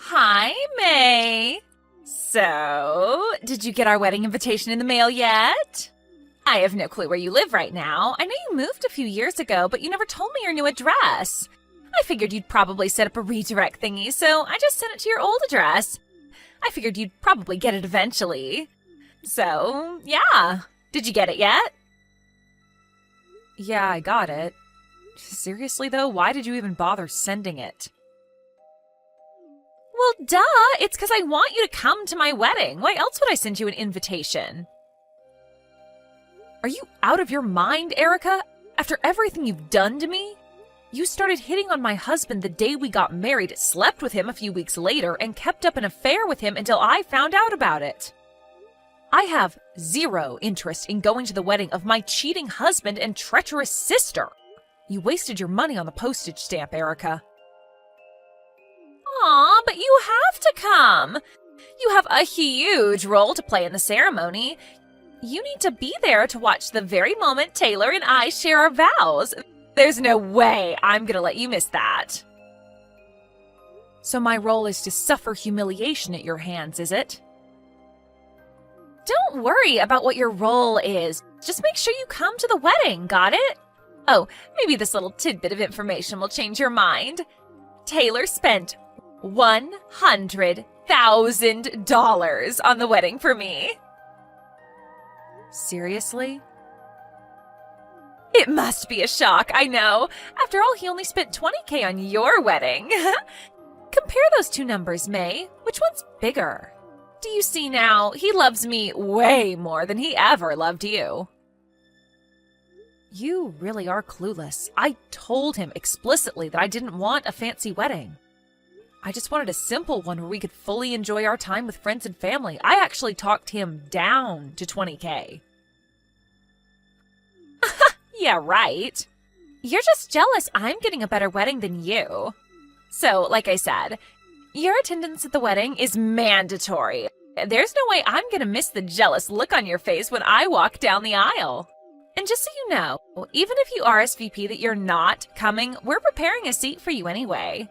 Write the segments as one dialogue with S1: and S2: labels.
S1: Hi, May. So, did you get our wedding invitation in the mail yet? I have no clue where you live right now. I know you moved a few years ago, but you never told me your new address. I figured you'd probably set up a redirect thingy, so I just sent it to your old address. I figured you'd probably get it eventually. So, yeah. Did you get it yet?
S2: Yeah, I got it. Seriously, though, why did you even bother sending it?
S1: Well, duh! It's because I want you to come to my wedding. Why else would I send you an invitation?
S2: Are you out of your mind, Erica? After everything you've done to me? You started hitting on my husband the day we got married, slept with him a few weeks later, and kept up an affair with him until I found out about it. I have zero interest in going to the wedding of my cheating husband and treacherous sister. You wasted your money on the postage stamp, Erica.
S1: Aw, but you have to come. You have a huge role to play in the ceremony. You need to be there to watch the very moment Taylor and I share our vows. There's no way I'm gonna let you miss that.
S2: So my role is to suffer humiliation at your hands, is it?
S1: Don't worry about what your role is. Just make sure you come to the wedding, got it? Oh, maybe this little tidbit of information will change your mind. Taylor spent $100,000 on the wedding for me.
S2: Seriously?
S1: It must be a shock, I know. After all, he only spent $20,000 on your wedding. Compare those two numbers, May. Which one's bigger? Do you see now? He loves me way more than he ever loved you.
S2: You really are clueless. I told him explicitly that I didn't want a fancy wedding. I just wanted a simple one where we could fully enjoy our time with friends and family. I actually talked him down to $20,000.
S1: Yeah, right. You're just jealous I'm getting a better wedding than you. So, like I said, your attendance at the wedding is mandatory. There's no way I'm gonna miss the jealous look on your face when I walk down the aisle. And just so you know, even if you RSVP that you're not coming, we're preparing a seat for you anyway.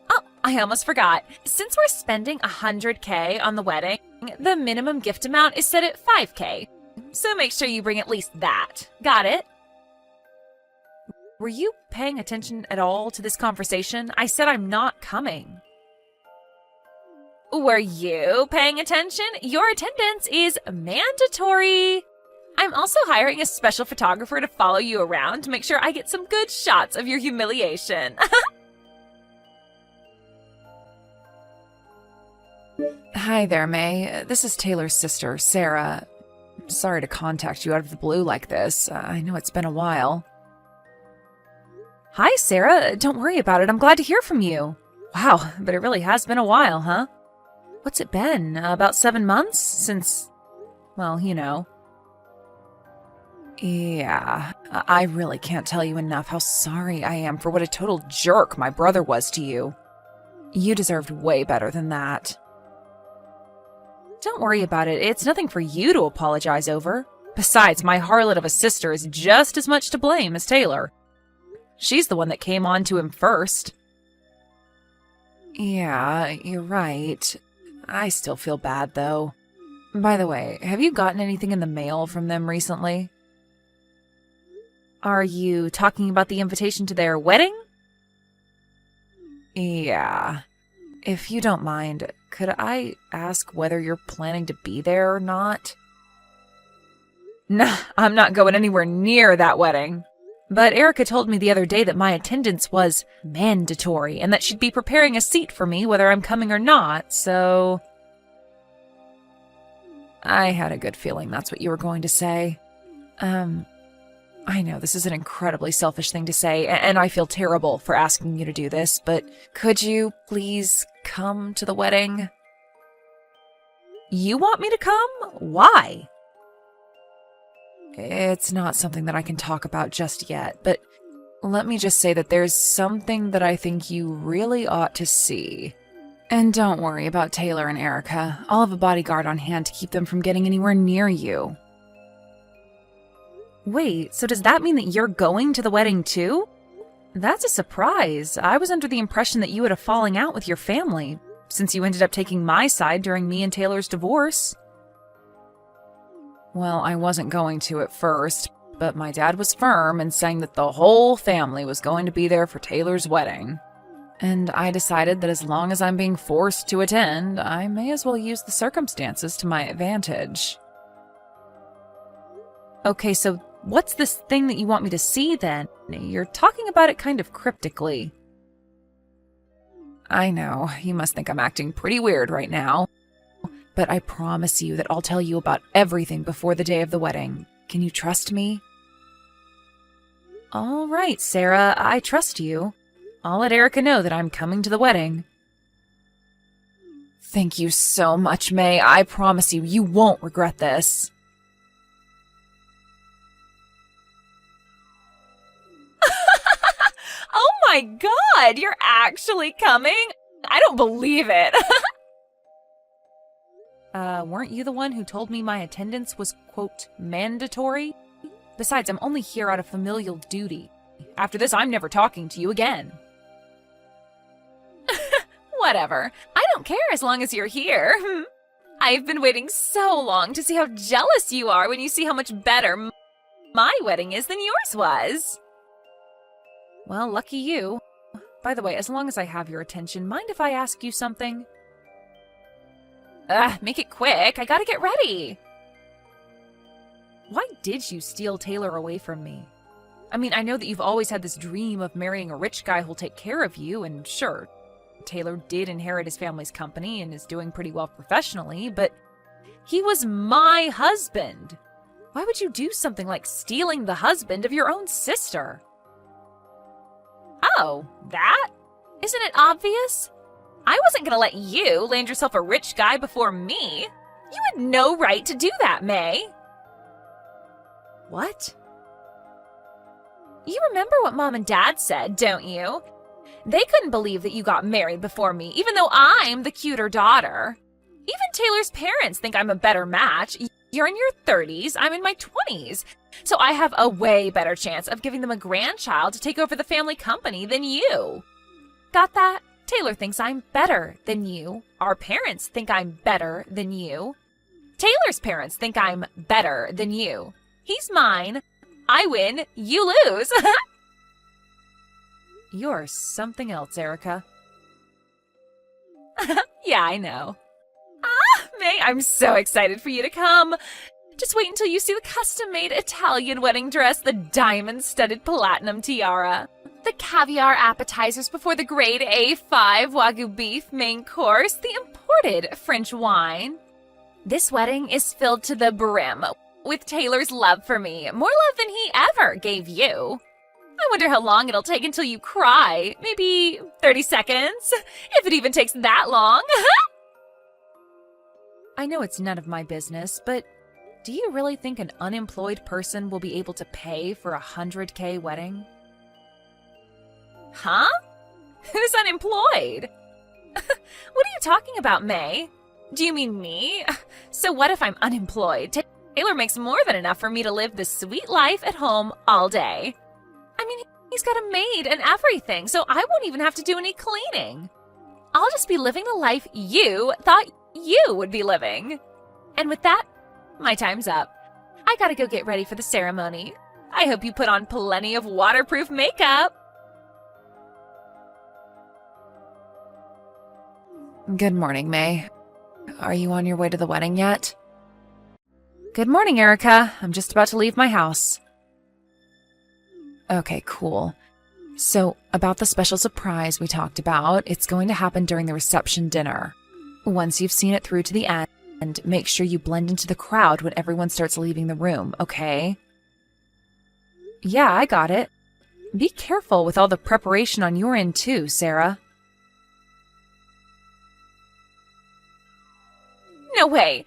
S1: Oh, I almost forgot. Since we're spending $100,000 on the wedding, the minimum gift amount is set at $5,000. So make sure you bring at least that. Got it?
S2: Were you paying attention at all to this conversation? I said I'm not coming.
S1: Were you paying attention? Your attendance is mandatory. I'm also hiring a special photographer to follow you around to make sure I get some good shots of your humiliation.
S2: Hi there, May. This is Taylor's sister, Sarah. Sorry to contact you out of the blue like this. I know it's been a while. Hi, Sarah. Don't worry about it. I'm glad to hear from you. Wow, but it really has been a while, huh? What's it been? About 7 months since, well, you know. Yeah, I really can't tell you enough how sorry I am for what a total jerk my brother was to you. You deserved way better than that. Don't worry about it. It's nothing for you to apologize over. Besides, my harlot of a sister is just as much to blame as Taylor. She's the one that came on to him first. Yeah, you're right. I still feel bad, though. By the way, have you gotten anything in the mail from them recently? Are you talking about the invitation to their wedding? Yeah. If you don't mind, could I ask whether you're planning to be there or not? Nah, I'm not going anywhere near that wedding. But Erica told me the other day that my attendance was mandatory and that she'd be preparing a seat for me whether I'm coming or not, so... I had a good feeling that's what you were going to say. I know this is an incredibly selfish thing to say, and I feel terrible for asking you to do this, but could you please come to the wedding? You want me to come? Why? It's not something that I can talk about just yet, but let me just say that there's something that I think you really ought to see. And don't worry about Taylor and Erica. I'll have a bodyguard on hand to keep them from getting anywhere near you. Wait, so does that mean that you're going to the wedding too? That's a surprise. I was under the impression that you had a falling out with your family. since you ended up taking my side during me and Taylor's divorce. Well, I wasn't going to at first, but my dad was firm in saying that the whole family was going to be there for Taylor's wedding. And I decided that as long as I'm being forced to attend, I may as well use the circumstances to my advantage. Okay, so what's this thing that you want me to see then? You're talking about it kind of cryptically. I know, you must think I'm acting pretty weird right now. But I promise you that I'll tell you about everything before the day of the wedding. Can you trust me? All right, Sarah, I trust you. I'll let Erica know that I'm coming to the wedding. Thank you so much, May. I promise you, you won't regret this.
S1: Oh my God, you're actually coming? I don't believe it.
S2: Weren't you the one who told me my attendance was, quote, mandatory? Besides, I'm only here out of familial duty. After this, I'm never talking to you again.
S1: Whatever. I don't care as long as you're here. I've been waiting so long to see how jealous you are when you see how much better my wedding is than yours was.
S2: Well, lucky you. By the way, as long as I have your attention, mind if I ask you something?
S1: Make it quick. I gotta get ready.
S2: Why did you steal Taylor away from me? I mean, I know that you've always had this dream of marrying a rich guy who'll take care of you, and sure, Taylor did inherit his family's company and is doing pretty well professionally, but he was my husband. Why would you do something like stealing the husband of your own sister?
S1: Oh, that? Isn't it obvious? I wasn't gonna let you land yourself a rich guy before me. You had no right to do that, May.
S2: What?
S1: You remember what Mom and Dad said, don't you? They couldn't believe that you got married before me, even though I'm the cuter daughter. Even Taylor's parents think I'm a better match. You're in your 30s, I'm in my 20s. So I have a way better chance of giving them a grandchild to take over the family company than you. Got that? Taylor thinks I'm better than you. Our parents think I'm better than you. Taylor's parents think I'm better than you. He's mine. I win, you lose.
S2: You're something else, Erica.
S1: Yeah, I know. May, I'm so excited for you to come. Just wait until you see the custom-made Italian wedding dress, the diamond-studded platinum tiara, the caviar appetizers before the grade A5 Wagyu beef main course, the imported French wine. This wedding is filled to the brim with Taylor's love for me, more love than he ever gave you. I wonder how long it'll take until you cry. Maybe 30 seconds, if it even takes that long.
S2: I know it's none of my business, but do you really think an unemployed person will be able to pay for a $100K wedding?
S1: Huh? Who's unemployed? What are you talking about, May? Do you mean me? So what if I'm unemployed? Taylor makes more than enough for me to live this sweet life at home all day. I mean, he's got a maid and everything, so I won't even have to do any cleaning. I'll just be living the life you thought you would be living. And with that, my time's up. I gotta go get ready for the ceremony. I hope you put on plenty of waterproof makeup.
S2: Good morning, May. Are you on your way to the wedding yet? Good morning, Erica. I'm just about to leave my house. Okay, cool. So, about the special surprise we talked about, it's going to happen during the reception dinner. Once you've seen it through to the end, make sure you blend into the crowd when everyone starts leaving the room, okay? Yeah, I got it. Be careful with all the preparation on your end too, Sarah.
S1: No way.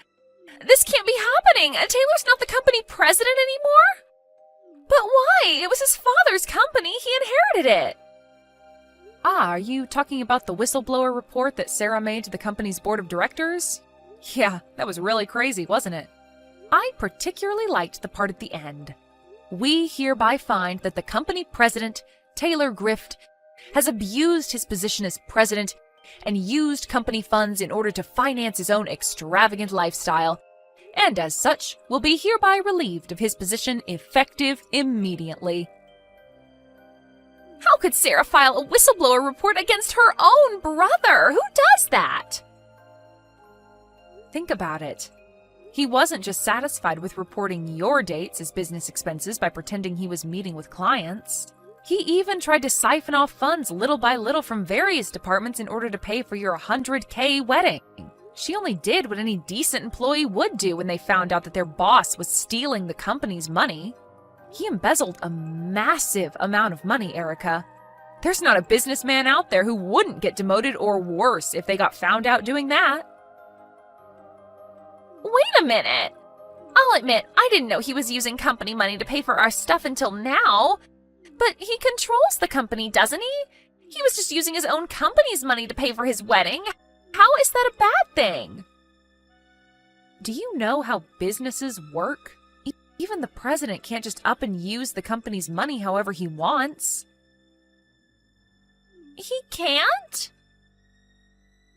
S1: This can't be happening. Taylor's not the company president anymore? But why? It was his father's company. He inherited it.
S2: Ah, are you talking about the whistleblower report that Sarah made to the company's board of directors? Yeah, that was really crazy, wasn't it? I particularly liked the part at the end. We hereby find that the company president, Taylor Grift, has abused his position as president and used company funds in order to finance his own extravagant lifestyle, and as such will be hereby relieved of his position effective immediately.
S1: How could Sarah file a whistleblower report against her own brother? Who does that?
S2: Think about it. He wasn't just satisfied with reporting your dates as business expenses by pretending he was meeting with clients. He even tried to siphon off funds little by little from various departments in order to pay for your $100K wedding. She only did what any decent employee would do when they found out that their boss was stealing the company's money. He embezzled a massive amount of money, Erica. There's not a businessman out there who wouldn't get demoted or worse if they got found out doing that.
S1: Wait a minute. I'll admit, I didn't know he was using company money to pay for our stuff until now. But he controls the company, doesn't he? He was just using his own company's money to pay for his wedding. How is that a bad thing?
S2: Do you know how businesses work? Even the president can't just up and use the company's money however he wants.
S1: He can't?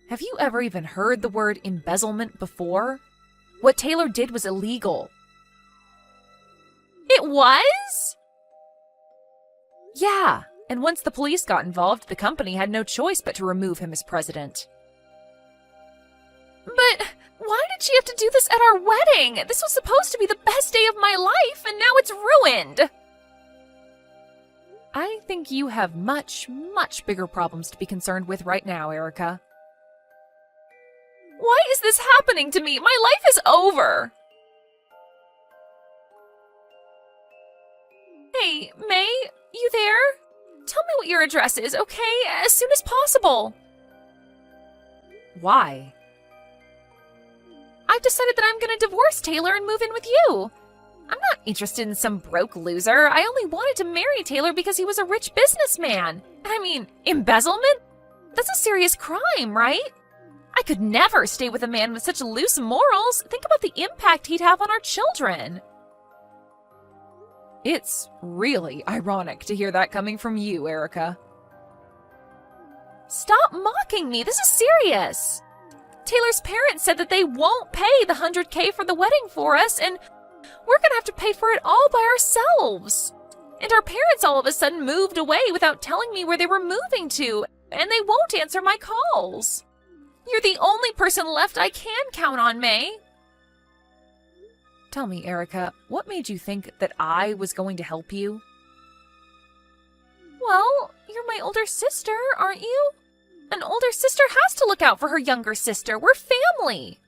S2: Have you ever even heard the word embezzlement before? What Taylor did was illegal.
S1: It was?
S2: Yeah, and once the police got involved, the company had no choice but to remove him as president.
S1: But why did she have to do this at our wedding? This was supposed to be the best day of my life, and now it's ruined.
S2: I think you have much, much bigger problems to be concerned with right now, Erica.
S1: Why is this happening to me? My life is over. Hey, May, you there? Tell me what your address is, okay? As soon as possible.
S2: Why?
S1: I've decided that I'm going to divorce Taylor and move in with you. I'm not interested in some broke loser. I only wanted to marry Taylor because he was a rich businessman. I mean, embezzlement? That's a serious crime, right? I could never stay with a man with such loose morals. Think about the impact he'd have on our children.
S2: It's really ironic to hear that coming from you, Erica.
S1: Stop mocking me. This is serious. Taylor's parents said that they won't pay the $100K for the wedding for us, and we're gonna have to pay for it all by ourselves. And our parents all of a sudden moved away without telling me where they were moving to, and they won't answer my calls. You're the only person left I can count on, May.
S2: Tell me, Erica, what made you think that I was going to help you?
S1: Well, you're my older sister, aren't you? An older sister has to look out for her younger sister. We're family.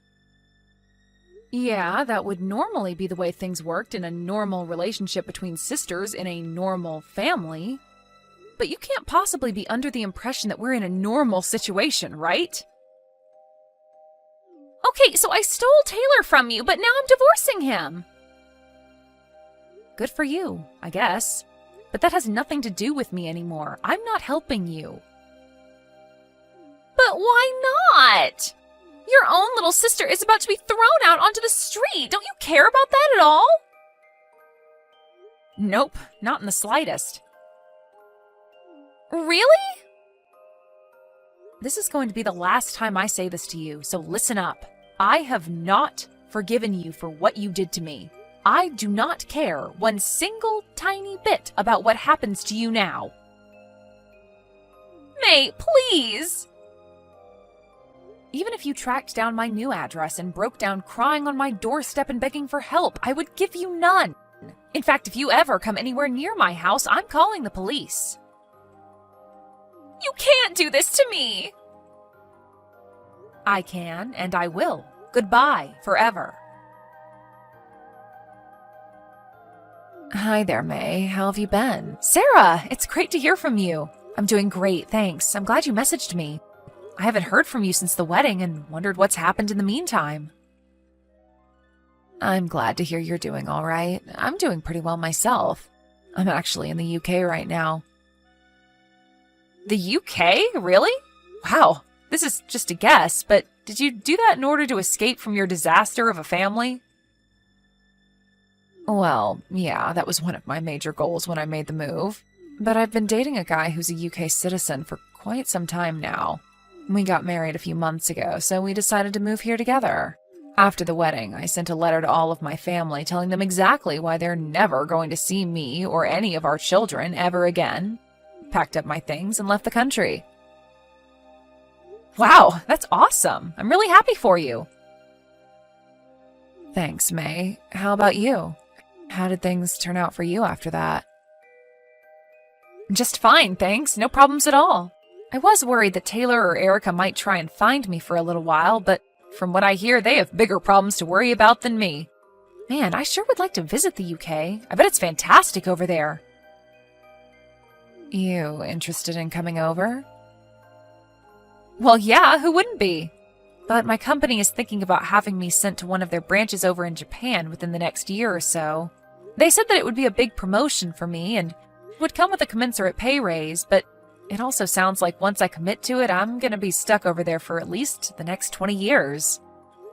S2: Yeah, that would normally be the way things worked in a normal relationship between sisters in a normal family. But you can't possibly be under the impression that we're in a normal situation, right?
S1: Okay, so I stole Taylor from you, but now I'm divorcing him.
S2: Good for you, I guess. But that has nothing to do with me anymore. I'm not helping you.
S1: But why not? Your own little sister is about to be thrown out onto the street. Don't you care about that at all?
S2: Nope, not in the slightest.
S1: Really?
S2: This is going to be the last time I say this to you, so listen up. I have not forgiven you for what you did to me. I do not care one single tiny bit about what happens to you now.
S1: May, please.
S2: Even if you tracked down my new address and broke down crying on my doorstep and begging for help, I would give you none. In fact, if you ever come anywhere near my house, I'm calling the police.
S1: You can't do this to me.
S2: I can, and I will. Goodbye, forever. Hi there, May. How have you been? Sarah, it's great to hear from you. I'm doing great, thanks. I'm glad you messaged me. I haven't heard from you since the wedding and wondered what's happened in the meantime. I'm glad to hear you're doing all right. I'm doing pretty well myself. I'm actually in the UK right now.
S1: The UK? Really?
S2: Wow, this is just a guess, but did you do that in order to escape from your disaster of a family? Well, yeah, that was one of my major goals when I made the move. But I've been dating a guy who's a UK citizen for quite some time now. We got married a few months ago, so we decided to move here together. After the wedding, I sent a letter to all of my family telling them exactly why they're never going to see me or any of our children ever again. Packed up my things and left the country. Wow, that's awesome. I'm really happy for you. Thanks, May. How about you? How did things turn out for you after that? Just fine, thanks. No problems at all. I was worried that Taylor or Erica might try and find me for a little while, but from what I hear, they have bigger problems to worry about than me. Man, I sure would like to visit the UK. I bet it's fantastic over there. You interested in coming over? Well, yeah, who wouldn't be? But my company is thinking about having me sent to one of their branches over in Japan within the next year or so. They said that it would be a big promotion for me and would come with a commensurate pay raise, but it also sounds like once I commit to it, I'm gonna be stuck over there for at least the next 20 years.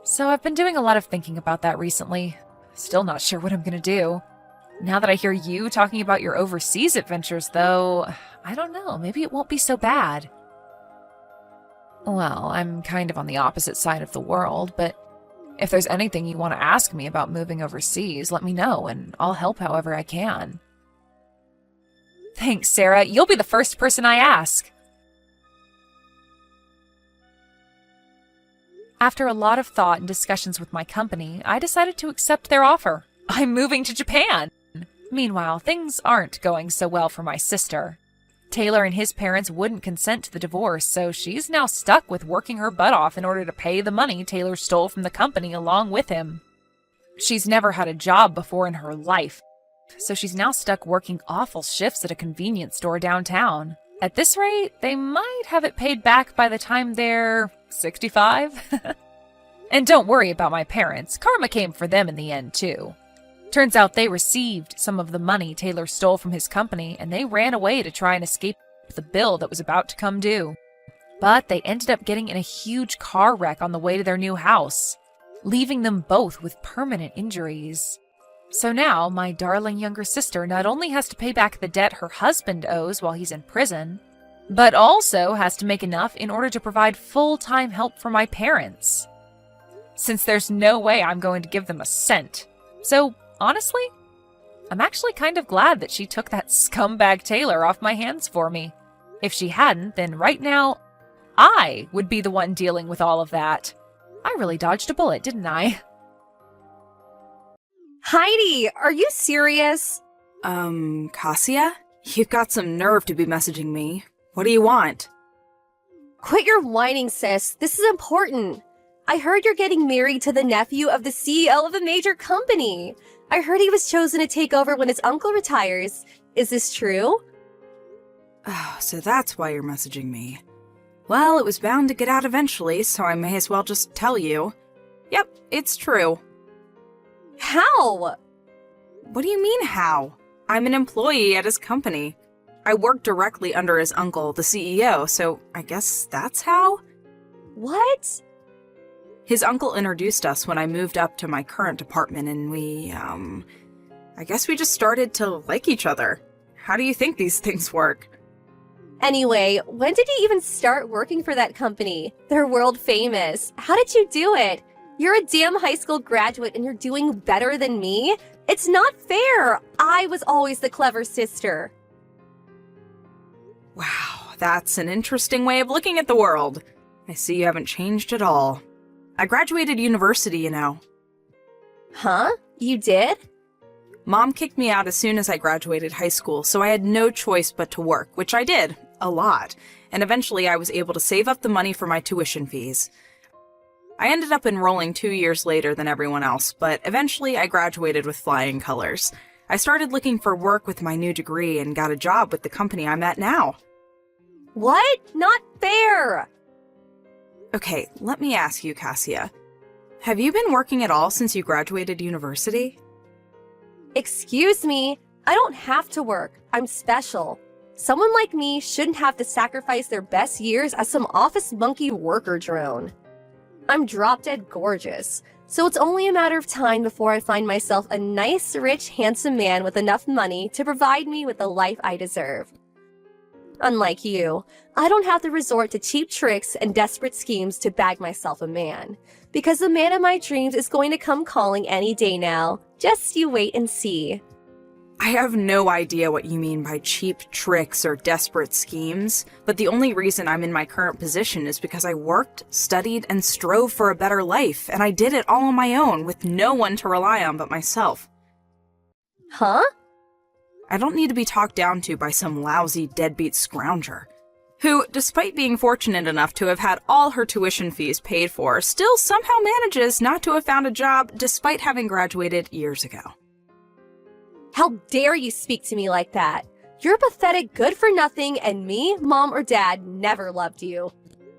S2: So I've been doing a lot of thinking about that recently. Still not sure what I'm gonna do. Now that I hear you talking about your overseas adventures, though, I don't know, maybe it won't be so bad. Well, I'm kind of on the opposite side of the world, but if there's anything you want to ask me about moving overseas, let me know, and I'll help however I can. Thanks, Sarah. You'll be the first person I ask. After a lot of thought and discussions with my company, I decided to accept their offer. I'm moving to Japan! Meanwhile, things aren't going so well for my sister. Taylor and his parents wouldn't consent to the divorce, so she's now stuck with working her butt off in order to pay the money Taylor stole from the company along with him. She's never had a job before in her life, so she's now stuck working awful shifts at a convenience store downtown. At this rate, they might have it paid back by the time they're 65. And don't worry about my parents. Karma came for them in the end, too. Turns out they received some of the money Taylor stole from his company, and they ran away to try and escape the bill that was about to come due. But they ended up getting in a huge car wreck on the way to their new house, leaving them both with permanent injuries. So now, my darling younger sister not only has to pay back the debt her husband owes while he's in prison, but also has to make enough in order to provide full-time help for my parents. Since there's no way I'm going to give them a cent. So, honestly, I'm actually kind of glad that she took that scumbag Taylor off my hands for me. If she hadn't, then right now, I would be the one dealing with all of that. I really dodged a bullet, didn't I?
S3: Heidi, are you serious?
S4: Cassia? You've got some nerve to be messaging me. What do you want?
S3: Quit your whining, sis. This is important. I heard you're getting married to the nephew of the CEO of a major company. I heard he was chosen to take over when his uncle retires. Is this true?
S4: Oh, so that's why you're messaging me. Well, it was bound to get out eventually, so I may as well just tell you. Yep, it's true.
S3: How?
S4: What do you mean, how? I'm an employee at his company. I work directly under his uncle, the CEO, so I guess that's how?
S3: What?
S4: His uncle introduced us when I moved up to my current department, and I guess we just started to like each other. How do you think these things work?
S3: Anyway, when did you even start working for that company? They're world famous. How did you do it? You're a damn high school graduate and you're doing better than me? It's not fair. I was always the clever sister.
S4: Wow, that's an interesting way of looking at the world. I see you haven't changed at all. I graduated university, you know.
S3: Huh? You did?
S4: Mom kicked me out as soon as I graduated high school, so I had no choice but to work, which I did, a lot, and eventually I was able to save up the money for my tuition fees. I ended up enrolling 2 years later than everyone else, but eventually I graduated with flying colors. I started looking for work with my new degree and got a job with the company I'm at now.
S3: What? Not fair!
S4: Okay, let me ask you, Cassia. Have you been working at all since you graduated university?
S3: Excuse me, I don't have to work. I'm special. Someone like me shouldn't have to sacrifice their best years as some office monkey worker drone. I'm drop-dead gorgeous, so it's only a matter of time before I find myself a nice, rich, handsome man with enough money to provide me with the life I deserve. Unlike you, I don't have to resort to cheap tricks and desperate schemes to bag myself a man. Because the man of my dreams is going to come calling any day now. Just you wait and see.
S4: I have no idea what you mean by cheap tricks or desperate schemes, but the only reason I'm in my current position is because I worked, studied, and strove for a better life, and I did it all on my own with no one to rely on but myself.
S3: Huh?
S4: I don't need to be talked down to by some lousy deadbeat scrounger, who, despite being fortunate enough to have had all her tuition fees paid for, still somehow manages not to have found a job despite having graduated years ago.
S3: How dare you speak to me like that? You're a pathetic good-for-nothing, and me, Mom, or Dad never loved you.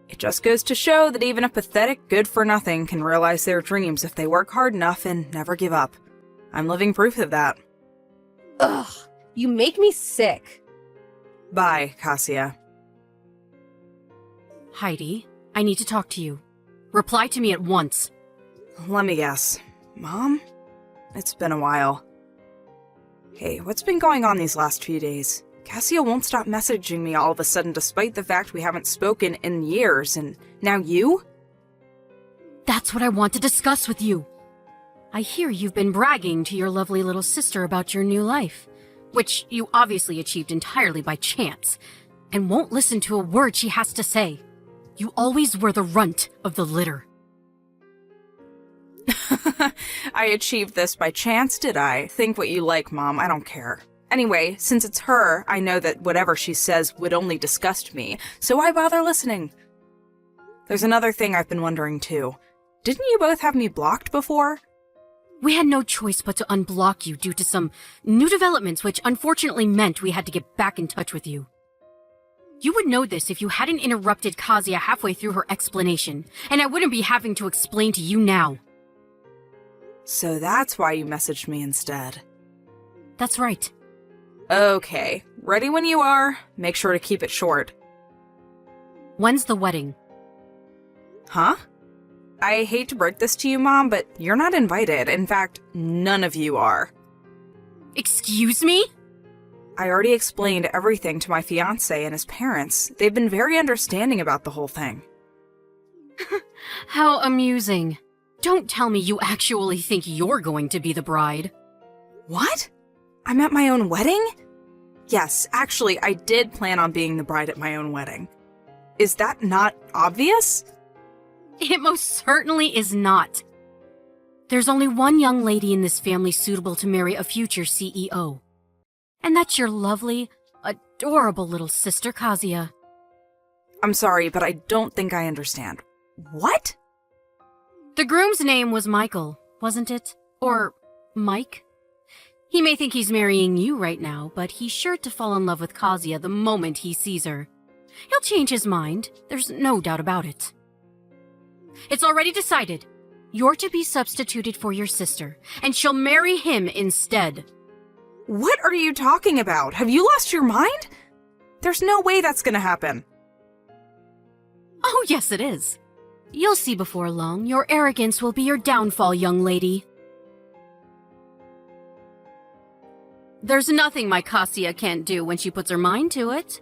S4: It just goes to show that even a pathetic good-for-nothing can realize their dreams if they work hard enough and never give up. I'm living proof of that.
S3: Ugh, you make me sick.
S4: Bye, Cassia.
S5: Heidi, I need to talk to you. Reply to me at once.
S4: Let me guess. Mom? It's been a while. Hey, what's been going on these last few days? Cassia won't stop messaging me all of a sudden despite the fact we haven't spoken in years, and now you?
S5: That's what I want to discuss with you. I hear you've been bragging to your lovely little sister about your new life, which you obviously achieved entirely by chance, and won't listen to a word she has to say. You always were the runt of the litter.
S4: I achieved this by chance, did I? Think what you like, Mom. I don't care. Anyway, since it's her, I know that whatever she says would only disgust me, so why bother listening? There's another thing I've been wondering, too. Didn't you both have me blocked before?
S5: We had no choice but to unblock you due to some new developments which unfortunately meant we had to get back in touch with you. You would know this if you hadn't interrupted Kazuya halfway through her explanation, and I wouldn't be having to explain to you now.
S4: So that's why you messaged me instead.
S5: That's right.
S4: Okay, ready when you are. Make sure to keep it short.
S5: When's the wedding?
S4: Huh? I hate to break this to you, Mom, but you're not invited. In fact, none of you are.
S5: Excuse me?
S4: I already explained everything to my fiancé and his parents. They've been very understanding about the whole thing.
S5: How amusing. Don't tell me you actually think you're going to be the bride.
S4: What? I'm at my own wedding? Yes, actually, I did plan on being the bride at my own wedding. Is that not obvious?
S5: It most certainly is not. There's only one young lady in this family suitable to marry a future CEO. And that's your lovely, adorable little sister, Kazuya.
S4: I'm sorry, but I don't think I understand. What?
S5: The groom's name was Michael, wasn't it? Or Mike? He may think he's marrying you right now, but he's sure to fall in love with Kazuya the moment he sees her. He'll change his mind, there's no doubt about it. It's already decided. You're to be substituted for your sister, and she'll marry him instead.
S4: What are you talking about? Have you lost your mind? There's no way that's gonna happen.
S5: Oh, yes, it is. You'll see before long, your arrogance will be your downfall, young lady. There's nothing my Kazuya can't do when she puts her mind to it.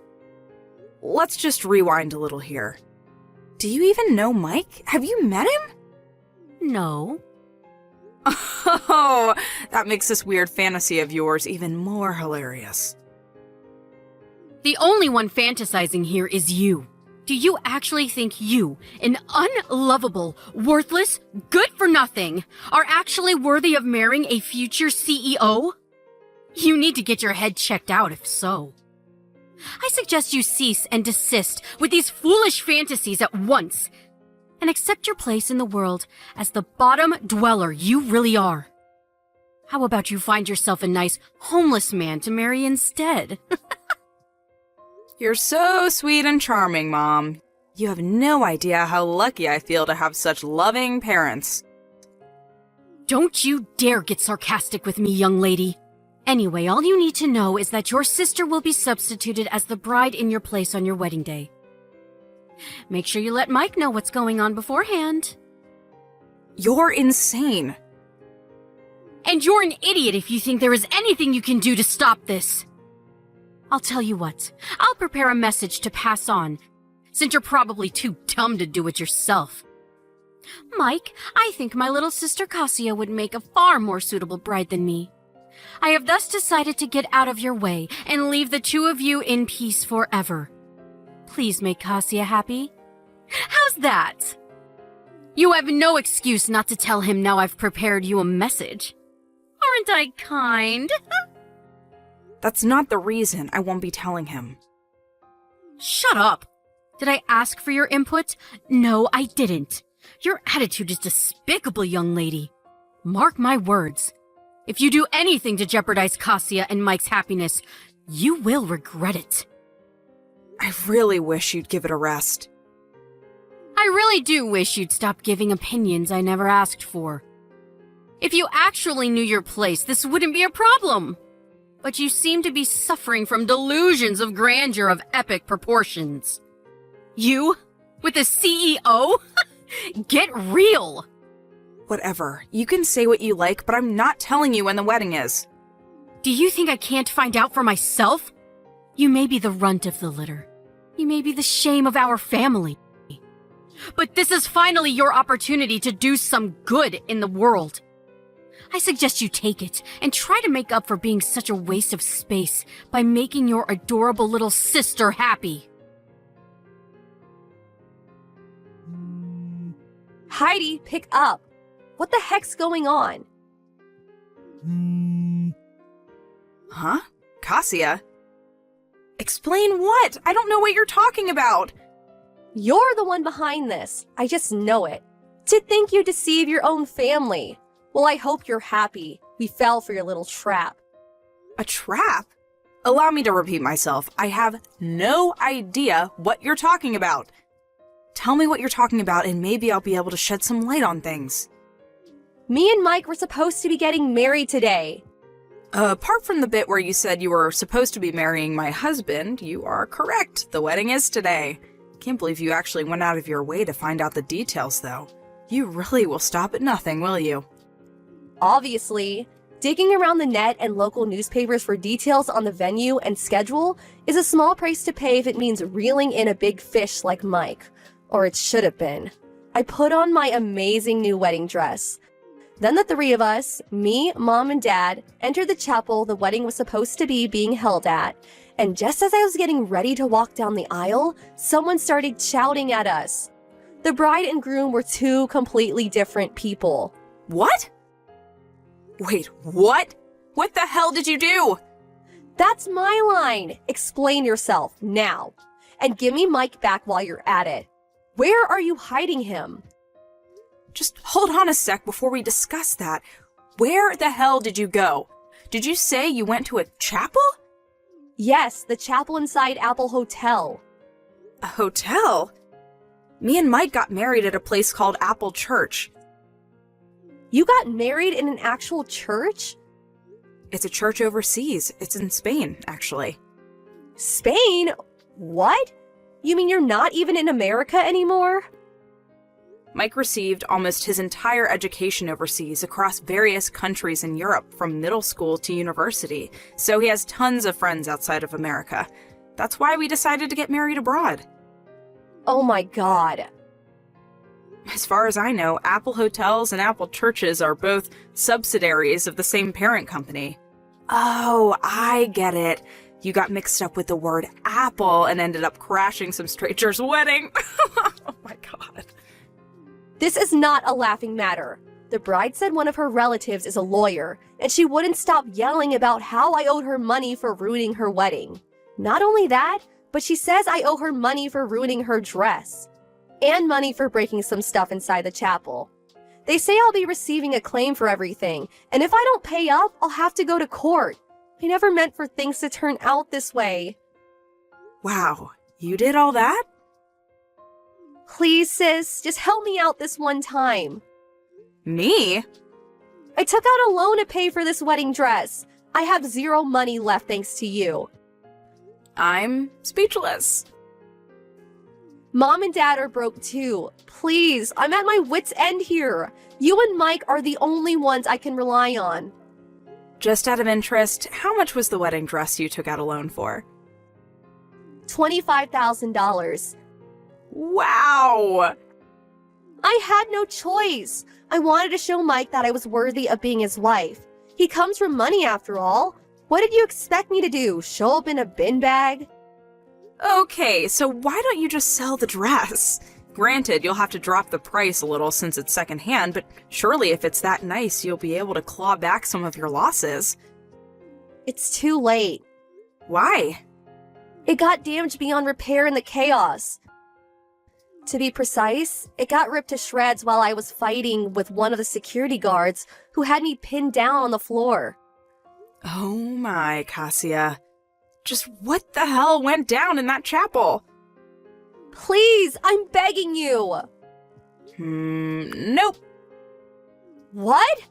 S4: Let's just rewind a little here. Do you even know Mike? Have you met him?
S5: No.
S4: Oh, that makes this weird fantasy of yours even more hilarious.
S5: The only one fantasizing here is you. Do you actually think you, an unlovable, worthless, good-for-nothing, are actually worthy of marrying a future CEO? You need to get your head checked out if so. I suggest you cease and desist with these foolish fantasies at once, and accept your place in the world as the bottom dweller you really are. How about you find yourself a nice, homeless man to marry instead?
S4: You're so sweet and charming, Mom. You have no idea how lucky I feel to have such loving parents.
S5: Don't you dare get sarcastic with me, young lady. Anyway, all you need to know is that your sister will be substituted as the bride in your place on your wedding day. Make sure you let Mike know what's going on beforehand.
S4: You're insane.
S5: And you're an idiot if you think there is anything you can do to stop this. I'll tell you what. I'll prepare a message to pass on, since you're probably too dumb to do it yourself. Mike, I think my little sister Cassia would make a far more suitable bride than me. I have thus decided to get out of your way and leave the two of you in peace forever. Please make Cassia happy. How's that? You have no excuse not to tell him now I've prepared you a message. Aren't I kind?
S4: That's not the reason I won't be telling him.
S5: Shut up. Did I ask for your input? No, I didn't. Your attitude is despicable, young lady. Mark my words. If you do anything to jeopardize Cassia and Mike's happiness, you will regret it.
S4: I really wish you'd give it a rest.
S5: I really do wish you'd stop giving opinions I never asked for. If you actually knew your place, this wouldn't be a problem. But you seem to be suffering from delusions of grandeur of epic proportions. You? With a CEO? Get real!
S4: Whatever. You can say what you like, but I'm not telling you when the wedding is.
S5: Do you think I can't find out for myself? You may be the runt of the litter. You may be the shame of our family. But this is finally your opportunity to do some good in the world. I suggest you take it and try to make up for being such a waste of space by making your adorable little sister happy.
S3: Heidi, pick up. What the heck's going on?
S4: Huh? Cassia? Explain what? I don't know what you're talking about.
S3: You're the one behind this. I just know it. To think you deceive your own family. Well, I hope you're happy. We fell for your little trap.
S4: A trap? Allow me to repeat myself. I have no idea what you're talking about. Tell me what you're talking about and maybe I'll be able to shed some light on things.
S3: Me and Mike were supposed to be getting married today.
S4: Apart from the bit where you said you were supposed to be marrying my husband, you are correct. The wedding is today. Can't believe you actually went out of your way to find out the details, though. You really will stop at nothing, will you?
S3: Obviously, digging around the net and local newspapers for details on the venue and schedule is a small price to pay if it means reeling in a big fish like Mike. Or it should have been. I put on my amazing new wedding dress. Then the three of us, me, Mom, and Dad, entered the chapel the wedding was supposed to be being held at, and just as I was getting ready to walk down the aisle, someone started shouting at us. The bride and groom were two completely different people.
S4: What? Wait, what? What the hell did you do?
S3: That's my line. Explain yourself, now. And give me Mike back while you're at it. Where are you hiding him?
S4: Just hold on a sec before we discuss that. Where the hell did you go? Did you say you went to a chapel?
S3: Yes, the chapel inside Apple Hotel.
S4: A hotel? Me and Mike got married at a place called Apple Church.
S3: You got married in an actual church?
S4: It's a church overseas. It's in Spain, actually.
S3: Spain? What? You mean you're not even in America anymore?
S4: Mike received almost his entire education overseas across various countries in Europe, from middle school to university, so he has tons of friends outside of America. That's why we decided to get married abroad.
S3: Oh my god.
S4: As far as I know, Apple Hotels and Apple Churches are both subsidiaries of the same parent company. Oh, I get it. You got mixed up with the word apple and ended up crashing some stranger's wedding. Oh my god.
S3: This is not a laughing matter. The bride said one of her relatives is a lawyer, and she wouldn't stop yelling about how I owed her money for ruining her wedding. Not only that, but she says I owe her money for ruining her dress. And money for breaking some stuff inside the chapel. They say I'll be receiving a claim for everything, and if I don't pay up, I'll have to go to court. I never meant for things to turn out this way.
S4: Wow, you did all that?
S3: Please, sis, just help me out this one time.
S4: Me?
S3: I took out a loan to pay for this wedding dress. I have zero money left thanks to you.
S4: I'm speechless.
S3: Mom and Dad are broke too. Please, I'm at my wit's end here. You and Mike are the only ones I can rely on.
S4: Just out of interest, how much was the wedding dress you took out a loan for?
S3: $25,000.
S4: Wow!
S3: I had no choice. I wanted to show Mike that I was worthy of being his wife. He comes from money after all. What did you expect me to do? Show up in a bin bag?
S4: Okay, so why don't you just sell the dress? Granted, you'll have to drop the price a little since it's secondhand, but surely if it's that nice, you'll be able to claw back some of your losses.
S3: It's too late.
S4: Why?
S3: It got damaged beyond repair in the chaos. To be precise, it got ripped to shreds while I was fighting with one of the security guards who had me pinned down on the floor.
S4: Oh my, Cassia. Just what the hell went down in that chapel?
S3: Please, I'm begging you.
S4: Nope.
S3: What?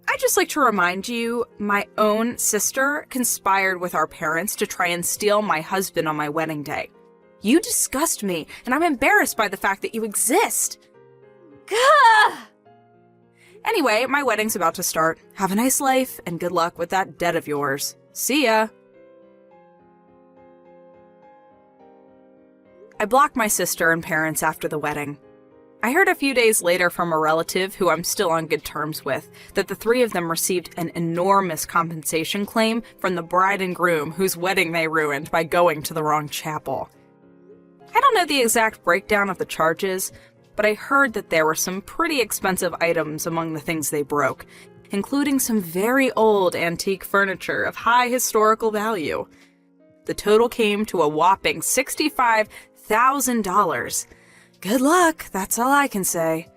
S4: I'd just like to remind you, my own sister conspired with our parents to try and steal my husband on my wedding day. You disgust me, and I'm embarrassed by the fact that you exist.
S3: Gah!
S4: Anyway, my wedding's about to start. Have a nice life, and good luck with that debt of yours. See ya! I blocked my sister and parents after the wedding. I heard a few days later from a relative who I'm still on good terms with that the three of them received an enormous compensation claim from the bride and groom whose wedding they ruined by going to the wrong chapel. I don't know the exact breakdown of the charges, but I heard that there were some pretty expensive items among the things they broke, including some very old antique furniture of high historical value. The total came to a whopping $65,000. Good luck, that's all I can say.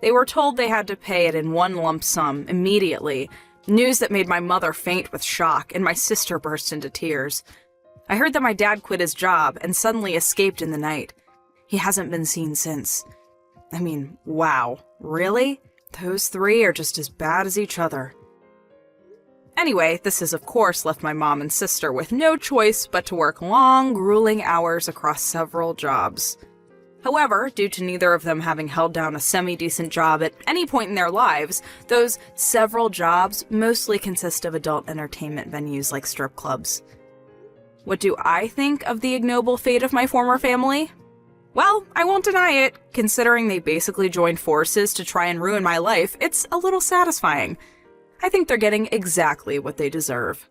S4: They were told they had to pay it in one lump sum immediately, news that made my mother faint with shock and my sister burst into tears. I heard that my dad quit his job and suddenly escaped in the night. He hasn't been seen since. I mean, wow, really? Those three are just as bad as each other. Anyway, this has of course left my mom and sister with no choice but to work long, grueling hours across several jobs. However, due to neither of them having held down a semi-decent job at any point in their lives, those several jobs mostly consist of adult entertainment venues like strip clubs. What do I think of the ignoble fate of my former family? Well, I won't deny it. Considering they basically joined forces to try and ruin my life, it's a little satisfying. I think they're getting exactly what they deserve.